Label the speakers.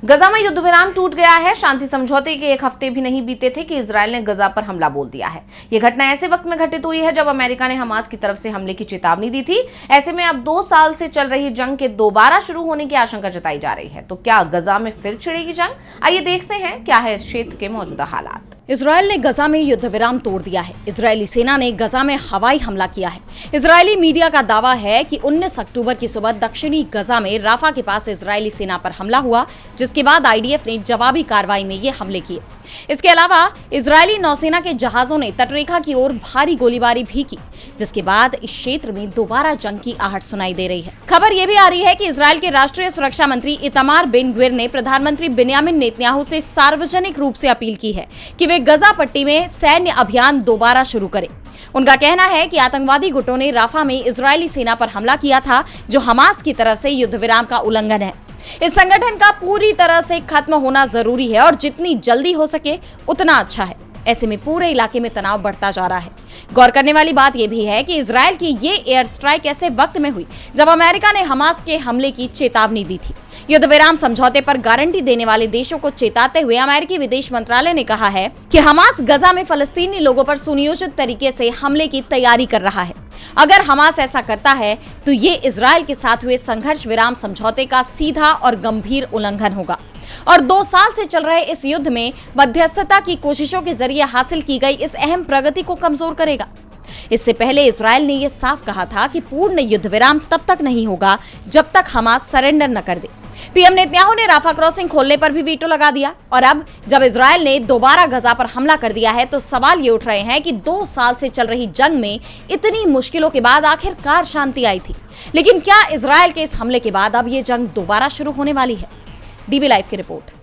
Speaker 1: गजा में युद्ध विराम टूट गया है। शांति समझौते के एक हफ्ते भी नहीं बीते थे कि इजरायल ने गजा पर हमला बोल दिया है। यह घटना ऐसे वक्त में घटित हुई है जब अमेरिका ने हमास की तरफ से हमले की चेतावनी दी थी। ऐसे में अब 2 साल से चल रही जंग के दोबारा शुरू होने की आशंका जताई जा रही है। तो क्या गजा में फिर छिड़ेगी जंग? आइए देखते हैं क्या है इस क्षेत्र के मौजूदा हालात।
Speaker 2: इजरायल ने गजा में युद्ध विराम तोड़ दिया है। इजरायली सेना ने गजा में हवाई हमला किया है। इजरायली मीडिया का दावा है कि 19 अक्टूबर की सुबह दक्षिणी गजा में राफा के पास इजरायली सेना पर हमला हुआ, जिसके बाद आईडीएफ ने जवाबी कार्रवाई में ये हमले किए। इसके अलावा इजरायली नौसेना के जहाजों ने तटरेखा की ओर भारी गोलीबारी भी की, जिसके बाद इस क्षेत्र में दोबारा जंग की आहट सुनाई दे रही है। खबर यह भी आ रही है कि इजरायल के राष्ट्रीय सुरक्षा मंत्री इतामार बेन ग्विर ने प्रधानमंत्री बेन्यामिन नेतन्याहू से सार्वजनिक रूप से अपील की है कि वे गजा पट्टी में सैन्य अभियान दोबारा शुरू करें। उनका कहना है कि आतंकवादी गुटों ने राफा में इजरायली सेना पर हमला किया था, जो हमास की तरफ से युद्ध विराम का उल्लंघन है। इस संगठन का पूरी तरह से खत्म होना जरूरी है और जितनी जल्दी हो सके उतना अच्छा है। ऐसे में पूरे इलाके में तनाव बढ़ता जा रहा है। गौर करने वाली बात यह भी है कि इजरायल की ये एयर स्ट्राइक ऐसे वक्त में हुई जब अमेरिका ने हमास के हमले की चेतावनी दी थी। युद्ध विराम समझौते पर गारंटी देने वाले देशों को चेताते हुए अमेरिकी विदेश मंत्रालय ने कहा है कि हमास गजा में फलस्तीनी लोगों पर सुनियोजित तरीके से हमले की तैयारी कर रहा है। अगर हमास ऐसा करता है तो ये इजरायल के साथ हुए संघर्ष विराम समझौते का सीधा और गंभीर उल्लंघन होगा और 2 साल से चल रहे इस युद्ध में मध्यस्थता की कोशिशों के जरिए हासिल की गई इस अहम प्रगति को कमजोर करेगा। इससे पहले इजरायल ने यह साफ कहा था कि पूर्ण युद्ध विराम तब तक नहीं होगा जब तक हमास सरेंडर न कर दे। पीएम नेतन्याहू ने राफा क्रॉसिंग खोलने पर भी वीटो लगा दिया और अब जब इजरायल ने दोबारा गजा पर हमला कर दिया है तो सवाल ये उठ रहे हैं कि 2 साल से चल रही जंग में इतनी मुश्किलों के बाद आखिरकार शांति आई थी, लेकिन क्या इजरायल के इस हमले के बाद अब ये जंग दोबारा शुरू होने वाली है? डीबी लाइव की रिपोर्ट।